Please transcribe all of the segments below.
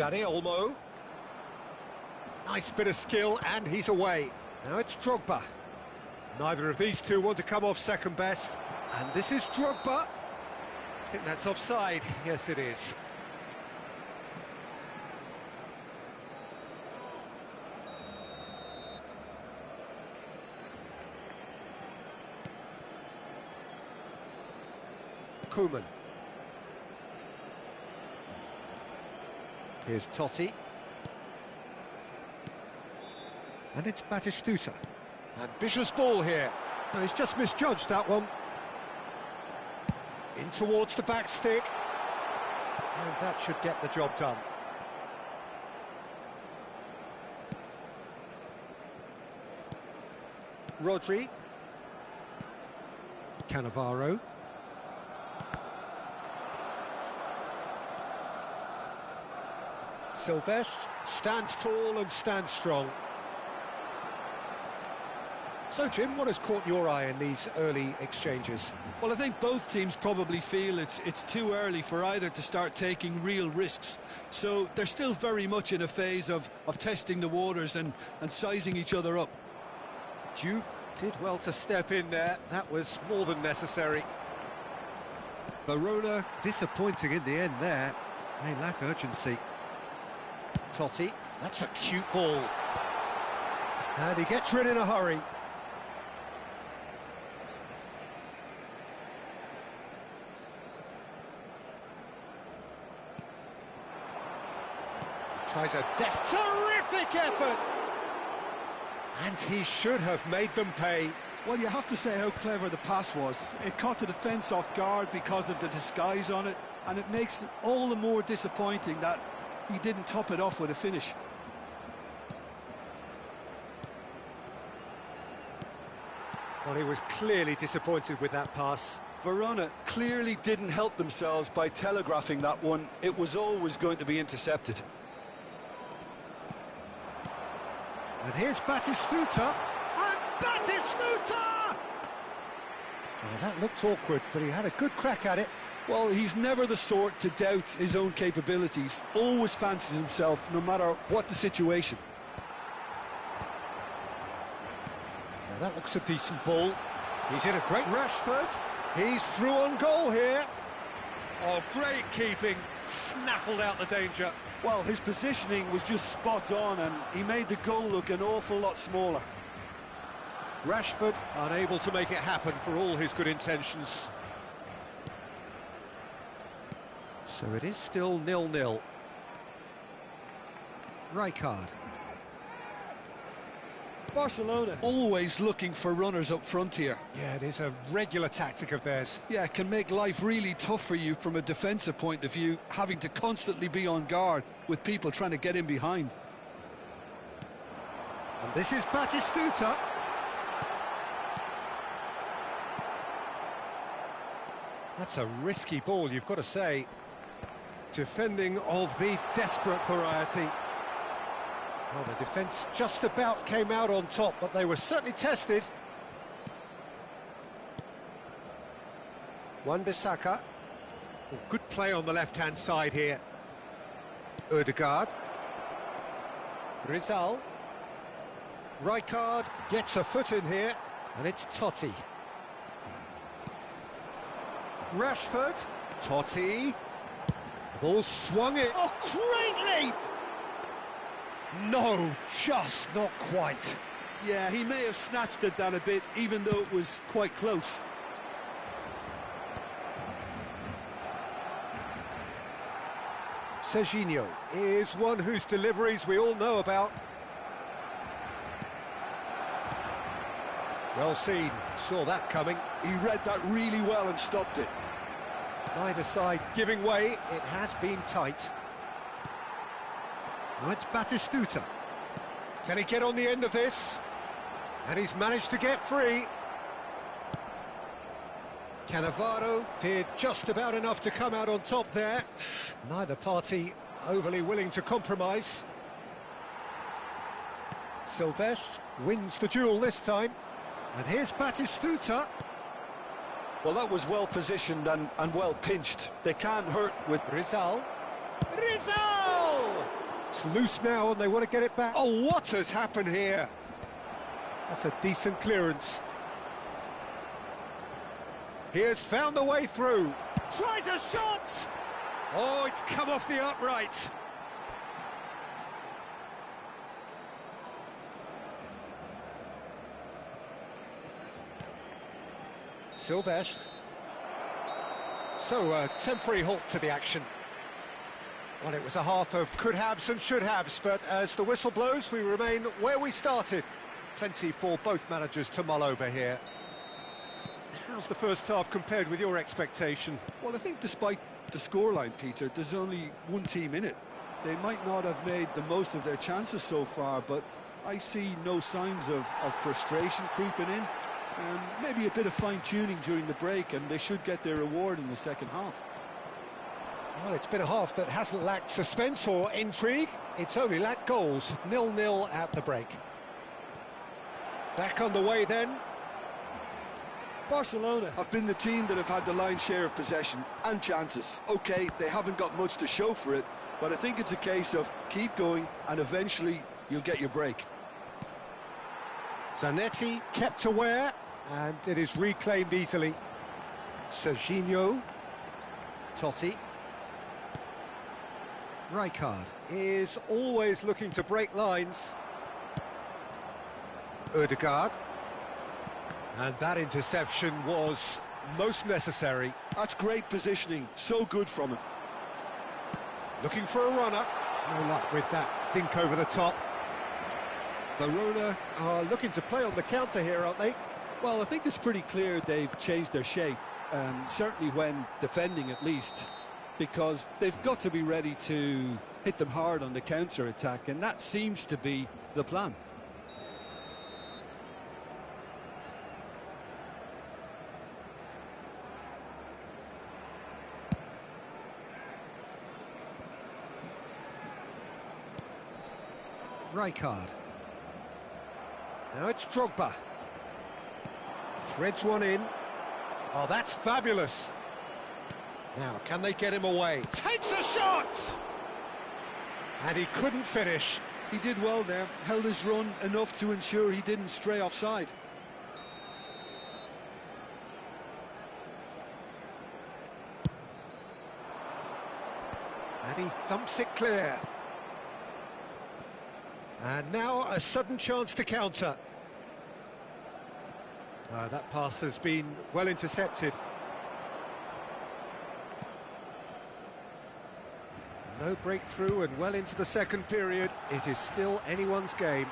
Dani Olmo. Nice bit of skill, and he's away. Now it's Drogba. Neither of these two want to come off second best. And this is Drogba. I think that's offside. Yes, it is. Koeman. Here's Totti. And it's Batistuta. Ambitious ball here. No, he's just misjudged that one. In towards the back stick. And that should get the job done. Rodri. Cannavaro. Silvestre stands tall and stands strong. So, Jim, what has caught your eye in these early exchanges? Well, I think both teams probably feel it's too early for either to start taking real risks. So they're still very much in a phase of testing the waters and sizing each other up. Juve did well to step in there. That was more than necessary. Verona disappointing in the end there. They lack urgency. Totti, that's a cute ball. And he gets rid in a hurry. Tries a deft, terrific effort! And he should have made them pay. Well, you have to say how clever the pass was. It caught the defence off guard because of the disguise on it, and it makes it all the more disappointing that he didn't top it off with a finish. Well, he was clearly disappointed with that pass. Verona clearly didn't help themselves by telegraphing that one. It was always going to be intercepted. And here's Batistuta, and Batistuta! Well, that looked awkward, but he had a good crack at it. Well, he's never the sort to doubt his own capabilities. Always fancies himself, no matter what the situation. Now that looks a decent ball. He's in a great Rashford. He's through on goal here. Oh, great keeping. Snaffled out the danger. Well, his positioning was just spot on, and he made the goal look an awful lot smaller. Rashford unable to make it happen for all his good intentions. So it is still 0-0. Rijkaard. Barcelona always looking for runners up front here. Yeah, it is a regular tactic of theirs. Yeah, it can make life really tough for you from a defensive point of view, having to constantly be on guard with people trying to get in behind. And this is Batistuta. That's a risky ball, you've got to say. Defending of the desperate variety. Well, the defence just about came out on top, but they were certainly tested. Wan-Bissaka. Oh, good play on the left-hand side here. Ødegaard. Rizal. Rijkaard gets a foot in here, and it's Totti. Rashford. Totti. Ball swung in. Oh, great leap! No, just not quite. Yeah, he may have snatched at that a bit, even though it was quite close. Serginho is one whose deliveries we all know about. Well seen, saw that coming. He read that really well and stopped it. Neither side giving way, it has been tight. Now it's Batistuta. Can he get on the end of this? And he's managed to get free. Cannavaro did just about enough to come out on top there. Neither party overly willing to compromise. Silvestre wins the duel this time. And here's Batistuta. Well, that was well positioned and well pinched. They can't hurt with... Rizal. Rizal! It's loose now and they want to get it back. Oh, what has happened here? That's a decent clearance. He has found the way through. Tries a shot! Oh, it's come off the upright. Silvestre. So, a temporary halt to the action. Well, it was a half of could-haves and should-haves, but as the whistle blows, we remain where we started. Plenty for both managers to mull over here. How's the first half compared with your expectation? Well, I think despite the scoreline, Peter, there's only one team in it. They might not have made the most of their chances so far, but I see no signs of frustration creeping in. And maybe a bit of fine-tuning during the break, and they should get their reward in the second half. Well, it's been a half that hasn't lacked suspense or intrigue. It's only lacked goals. 0-0 at the break. Back on the way then. Barcelona have been the team that have had the lion's share of possession and chances. OK, they haven't got much to show for it, but I think it's a case of keep going and eventually you'll get your break. Zanetti kept aware, and it is reclaimed easily. Serginho. Totti. Rijkaard is always looking to break lines. Ødegaard. And that interception was most necessary. That's great positioning, so good from him. Looking for a runner. No luck with that dink over the top. Verona are looking to play on the counter here, aren't they? Well, I think it's pretty clear they've changed their shape, certainly when defending at least, because they've got to be ready to hit them hard on the counter-attack, and that seems to be the plan. Rijkaard. Now it's Drogba. Threads one in. Oh, that's fabulous. Now, can they get him away? Takes a shot! And he couldn't finish. He did well there, held his run enough to ensure he didn't stray offside. And he thumps it clear. And now a sudden chance to counter. That pass has been well intercepted. No breakthrough and well into the second period. It is still anyone's game.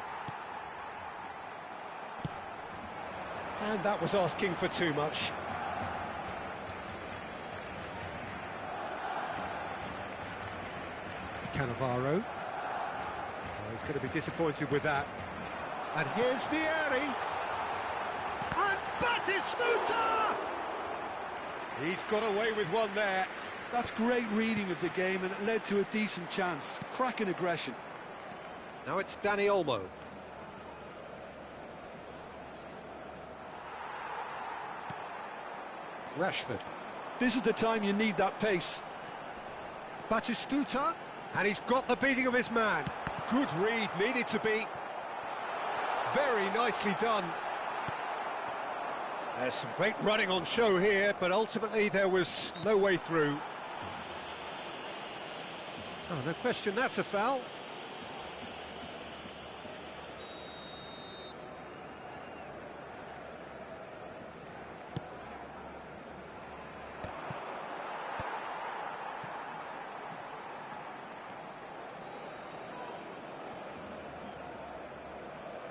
And that was asking for too much. Cannavaro. He's going to be disappointed with that. And here's Vieri. And Batistuta! He's got away with one there. That's great reading of the game, and it led to a decent chance. Cracking aggression. Now it's Dani Olmo. Rashford. This is the time you need that pace. Batistuta. And he's got the beating of his man. Good read, needed to be. Very nicely done. There's some great running on show here, but ultimately there was no way through. Oh, no question, that's a foul.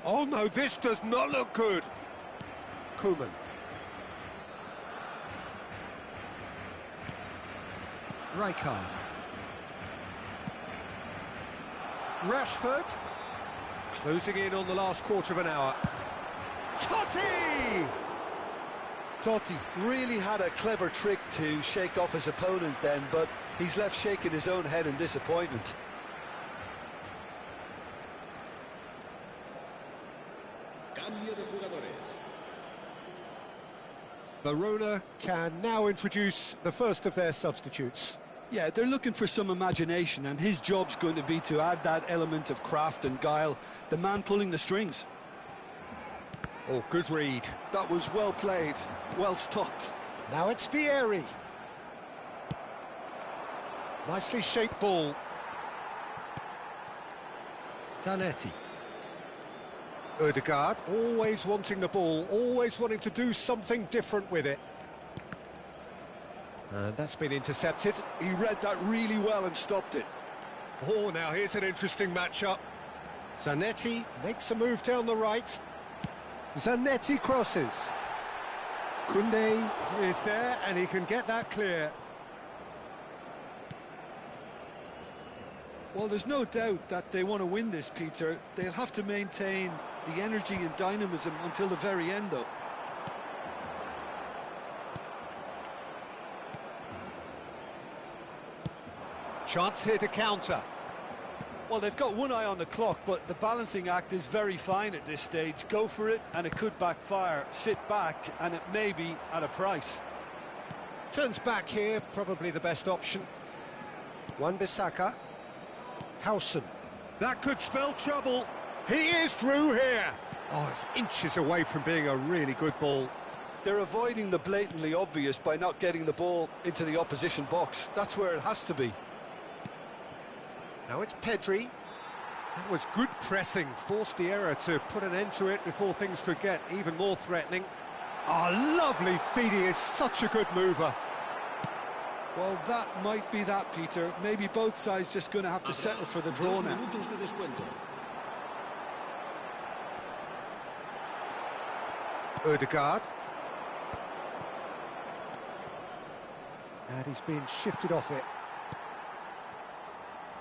Oh no, this does not look good. Koeman. Rijkaard. Rashford. Closing in on the last quarter of an hour. Totti! Totti really had a clever trick to shake off his opponent then, but he's left shaking his own head in disappointment. Verona can now introduce the first of their substitutes. Yeah, they're looking for some imagination, and his job's going to be to add that element of craft and guile, the man pulling the strings. Oh, good read. That was well played, well stopped. Now it's Vieri. Nicely shaped ball. Zanetti. Ødegaard, always wanting the ball, always wanting to do something different with it. And that's been intercepted. He read that really well and stopped it. Oh, now here's an interesting matchup. Zanetti makes a move down the right. Zanetti crosses. Koundé is there, and he can get that clear. Well, there's no doubt that they want to win this, Peter. They'll have to maintain the energy and dynamism until the very end, though. Chance here to counter. Well, they've got one eye on the clock, but the balancing act is very fine at this stage. Go for it, and it could backfire. Sit back, and it may be at a price. Turns back here, probably the best option. Wan-Bissaka. Howson. That could spell trouble. He is through here. Oh, it's inches away from being a really good ball. They're avoiding the blatantly obvious by not getting the ball into the opposition box. That's where it has to be. Now it's Pedri. That was good pressing, forced the error to put an end to it before things could get even more threatening. Oh, lovely feed, he is such a good mover. Well, that might be that, Peter. Maybe both sides just going to have to settle for the draw now. Ødegaard. And he's being shifted off it.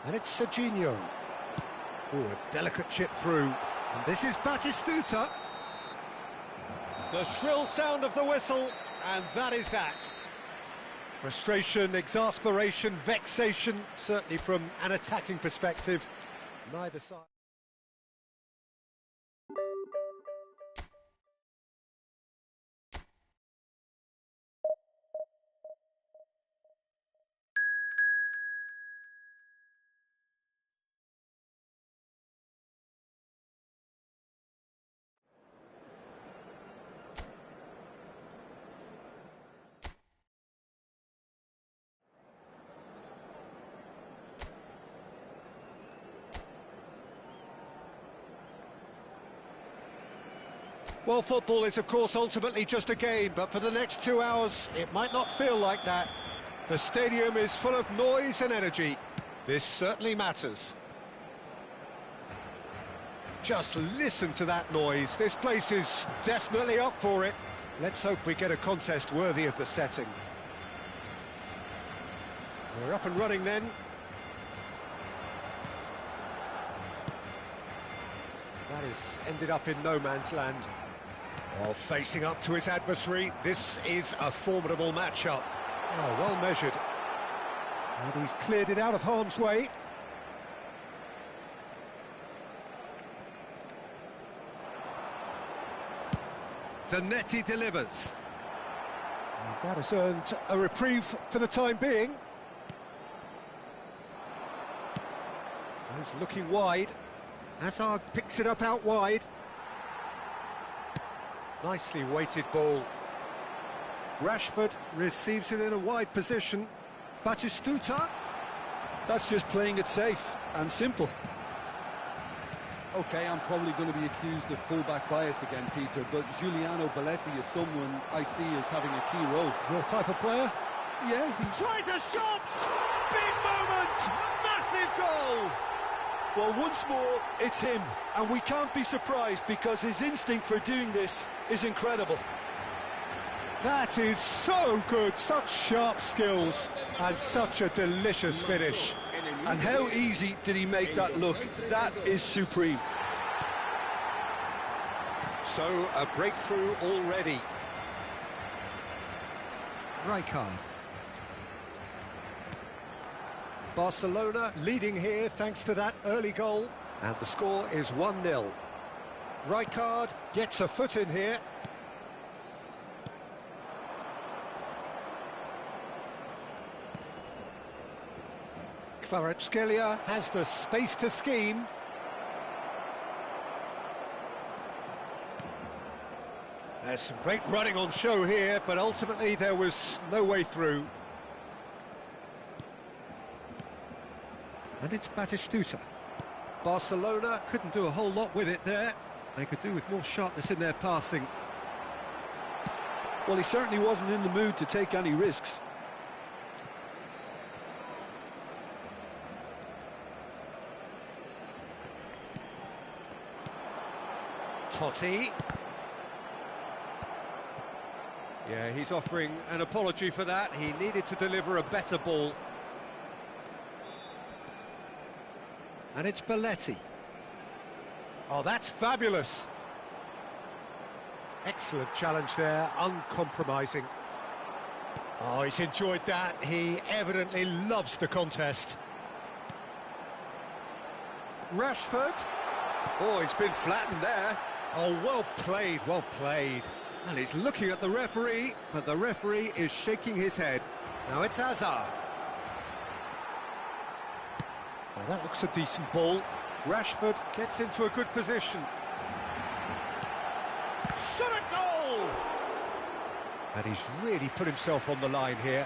And it's Serginho. Oh, a delicate chip through. And this is Batistuta. The shrill sound of the whistle, and that is that. Frustration, exasperation, vexation, certainly from an attacking perspective. Neither side. Well, football is, of course, ultimately just a game, but for the next 2 hours, it might not feel like that. The stadium is full of noise and energy. This certainly matters. Just listen to that noise. This place is definitely up for it. Let's hope we get a contest worthy of the setting. We're up and running then. That has ended up in no man's land. Oh, facing up to his adversary, this is a formidable matchup. Oh, well measured. And he's cleared it out of harm's way. Zanetti delivers. And that has earned a reprieve for the time being. He's looking wide. Hazard picks it up out wide. Nicely weighted ball. Rashford receives it in a wide position. Batistuta. That's just playing it safe and simple. OK, I'm probably going to be accused of full-back bias again, Peter, but Giuliano Belletti is someone I see as having a key role. Your type of player? Yeah. Tries a shot! Big moment! Massive goal! Well, once more, it's him, and we can't be surprised because his instinct for doing this is incredible. That is so good, such sharp skills, and such a delicious finish. And how easy did he make that look? That is supreme. So, a breakthrough already. Rijkaard. Barcelona leading here thanks to that early goal. And the score is 1-0. Rijkaard gets a foot in here. Kvaratskhelia has the space to scheme. There's some great running on show here, but ultimately there was no way through. And it's Batistuta. Barcelona couldn't do a whole lot with it there. They could do with more sharpness in their passing. Well, he certainly wasn't in the mood to take any risks. Totti. Yeah, he's offering an apology for that. He needed to deliver a better ball. And it's Belletti. Oh, that's fabulous. Excellent challenge there, uncompromising. Oh, he's enjoyed that. He evidently loves the contest. Rashford. Oh, he's been flattened there. Oh, well played, well played. Well, he's looking at the referee, but the referee is shaking his head. Now it's Hazard. Well, that looks a decent ball. Rashford gets into a good position. Shot a goal! And he's really put himself on the line here.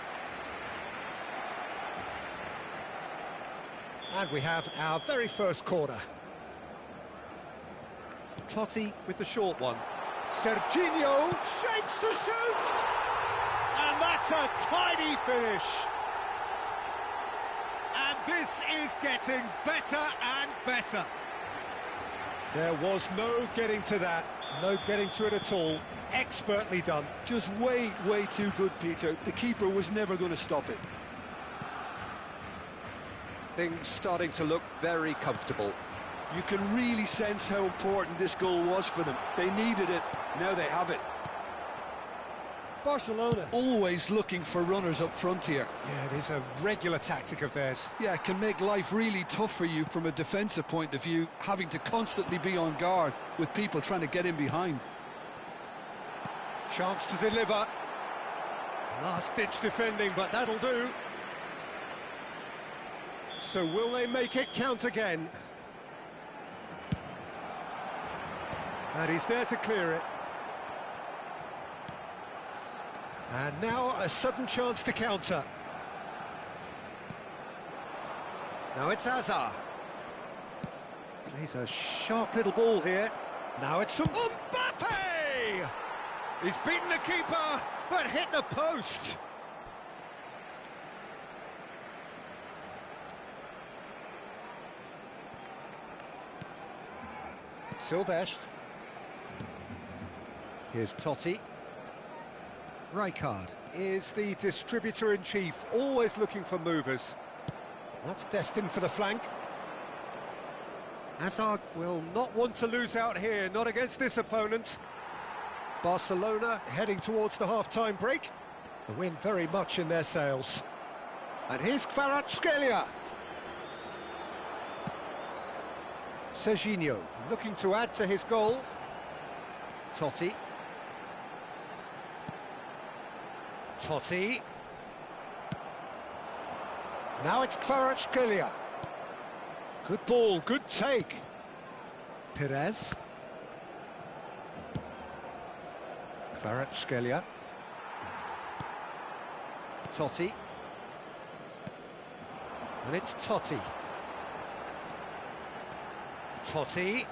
And we have our very first corner. Totti with the short one. Serginho shapes to shoot! And that's a tidy finish. And this is getting better and better. There was no getting to that, no getting to it at all. Expertly done. Just way too good, Peter. The keeper was never going to stop it. Things starting to look very comfortable. You can really sense how important this goal was for them. They needed it, now they have it. Barcelona always looking for runners up front here. Yeah, it is a regular tactic of theirs. Yeah, it can make life really tough for you from a defensive point of view, having to constantly be on guard with people trying to get in behind. Chance to deliver. Last-ditch defending, but that'll do. So will they make it count again? And he's there to clear it. And now a sudden chance to counter. Now it's Hazard. Plays a sharp little ball here. Now it's Mbappe! He's beaten the keeper, but hit the post. Silvestre. Here's Totti. Rijkaard is the distributor-in-chief, always looking for movers. That's destined for the flank. Hazard will not want to lose out here, not against this opponent. Barcelona heading towards the half-time break. The wind very much in their sails. And here's Kvaratskhelia. Serginho looking to add to his goal. Totti. Totti. Now it's Kvaratskhelia. Good ball, good take. Perez. Kvaratskhelia. Totti. And it's Totti. Totti.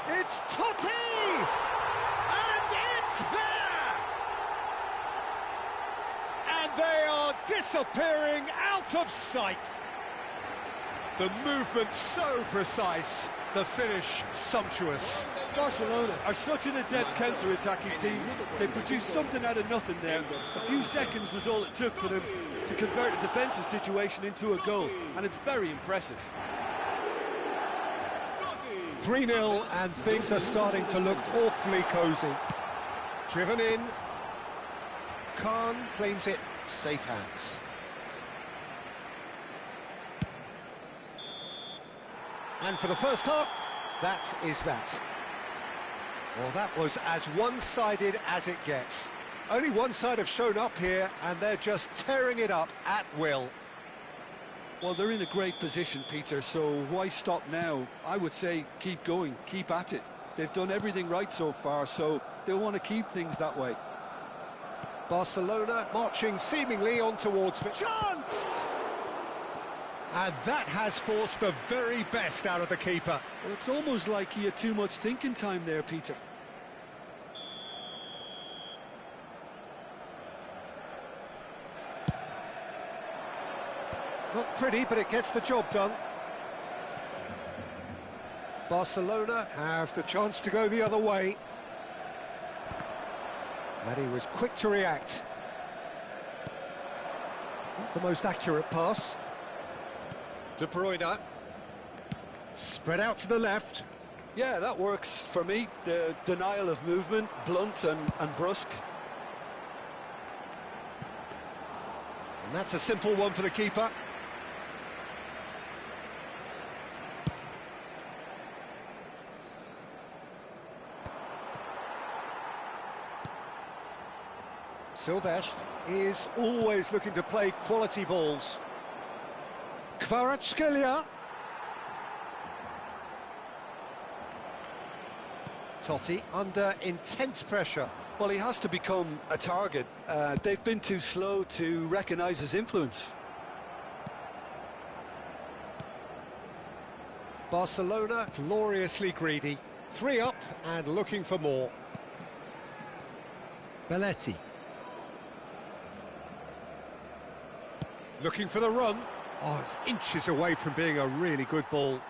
It's Totti! And it's there! And they are disappearing out of sight. The movement so precise, the finish sumptuous. Barcelona are such an adept counter-attacking team. They produced something out of nothing there. A few seconds was all it took for them to convert a defensive situation into a goal, and it's very impressive. 3-0, and things are starting to look awfully cosy. Driven in. Khan claims it, safe hands. And for the first half, that is that. Well, that was as one-sided as it gets. Only one side have shown up here, and they're just tearing it up at will. Well, they're in a great position, Peter, so why stop now? I would say keep going, keep at it. They've done everything right so far, so they'll want to keep things that way. Barcelona marching seemingly on towards the chance! And that has forced the very best out of the keeper. Well, it's almost like he had too much thinking time there, Peter. Not pretty, but it gets the job done. Barcelona have the chance to go the other way. And he was quick to react. Not the most accurate pass. De Bruyne. Spread out to the left. Yeah, that works for me. The denial of movement, blunt and brusque. And that's a simple one for the keeper. Silvestre is always looking to play quality balls. Kvaratskhelia. Totti under intense pressure. Well, he has to become a target. They've been too slow to recognise his influence. Barcelona gloriously greedy. 3 up and looking for more. Belletti. Looking for the run. Oh, it's inches away from being a really good ball.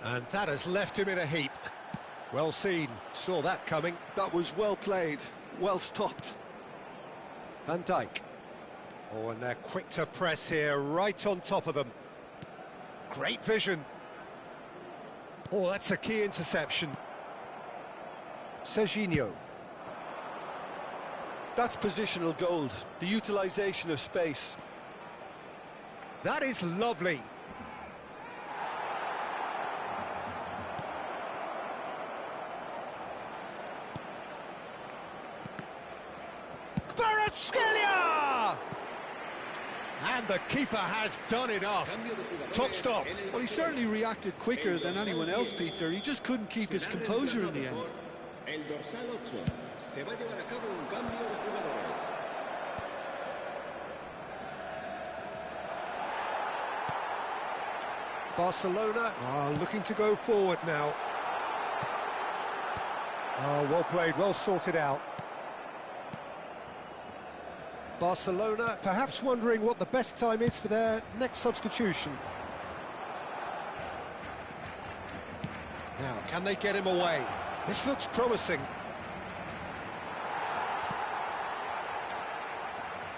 And that has left him in a heap. Well seen, saw that coming. That was well played, well stopped. Van Dijk. Oh, and they're quick to press here, right on top of them. Great vision. Oh, that's a key interception. Serginho. That's positional gold, the utilisation of space. That is lovely. Kvaratskhelia! And the keeper has done enough. Top stop. Well, he certainly reacted quicker than anyone else, Peter. He just couldn't keep his composure in the end. Barcelona are looking to go forward now. Oh, well played, well sorted out. Barcelona perhaps wondering what the best time is for their next substitution. Now, can they get him away? This looks promising.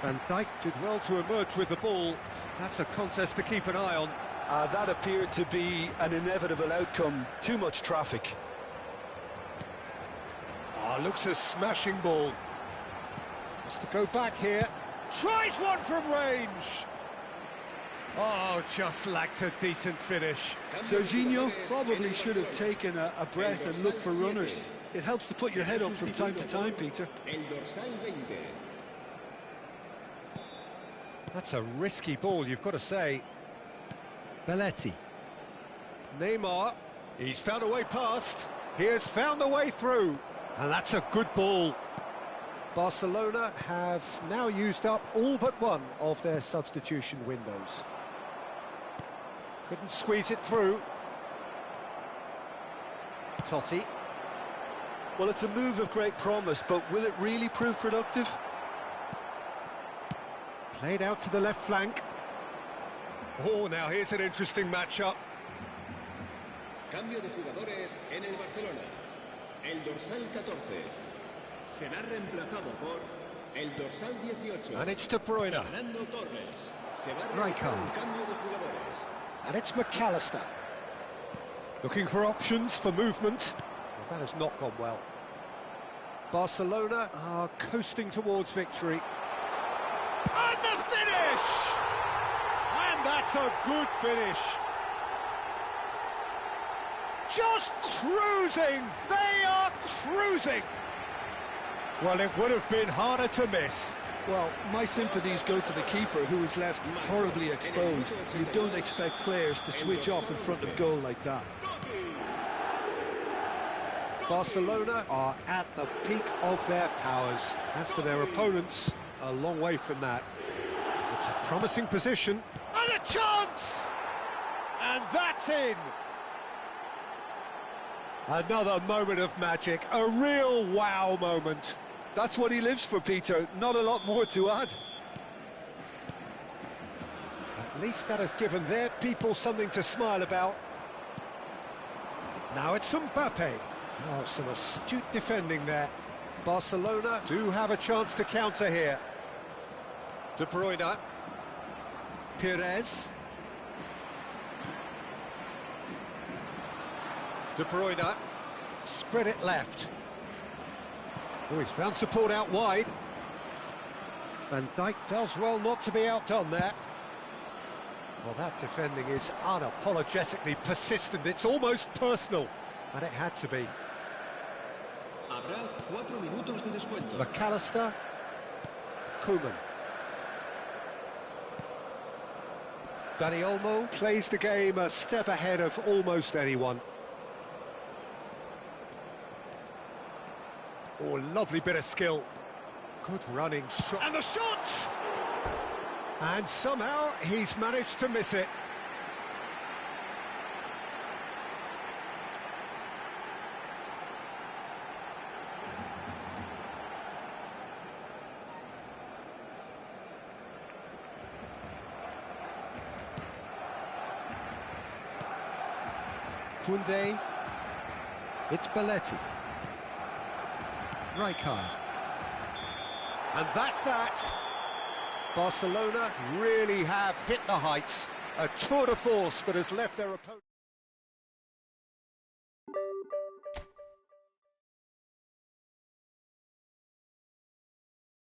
Van Dijk did well to emerge with the ball. That's a contest to keep an eye on. That appeared to be an inevitable outcome. Too much traffic. Oh, looks a smashing ball. Has to go back here. Tries one from range. Oh, just lacked a decent finish. Serginho probably should have taken a breath and looked for runners. It helps to put your head up from time to time, Peter. That's a risky ball, you've got to say. Belletti. Neymar. He's found a way past. He has found the way through. And that's a good ball. Barcelona have now used up all but one of their substitution windows. Couldn't squeeze it through. Totti. Well, it's a move of great promise, but will it really prove productive? Played out to the left flank. Oh, now here's an interesting matchup. Cambio de jugadores en el Barcelona. El dorsal 14 será reemplazado por el dorsal 18. And it's De Bruyne. Fernando Torres. Se va a Rijkaard. realizar un cambio de jugadores. And it's McAllister. Looking for options for movement. Well, that has not gone well. Barcelona are coasting towards victory. And the finish! And that's a good finish. Just cruising! They are cruising! Well, it would have been harder to miss. Well, my sympathies go to the keeper, who was left horribly exposed. You don't expect players to switch off in front of goal like that. Barcelona are at the peak of their powers. As for their opponents, a long way from that. It's a promising position. And a chance! And that's in! Another moment of magic, a real wow moment. That's what he lives for, Peter. Not a lot more to add. At least that has given their people something to smile about. Now it's Mbappe. Oh, some astute defending there. Barcelona do have a chance to counter here. De Bruyne. Pires. De Bruyne. Spread it left. Oh, he's found support out wide. Van Dijk does well not to be outdone there. Well, that defending is unapologetically persistent. It's almost personal, and it had to be. Habrá 4 minutos de descuento. McAllister. Koeman. Dani Olmo plays the game a step ahead of almost anyone. Oh, lovely bit of skill. Good running, strong. And the shot! And somehow he's managed to miss it. Koundé. It's Belletti. Rijkaard. And that's that. Barcelona really have hit the heights. A tour de force that has left their opponent.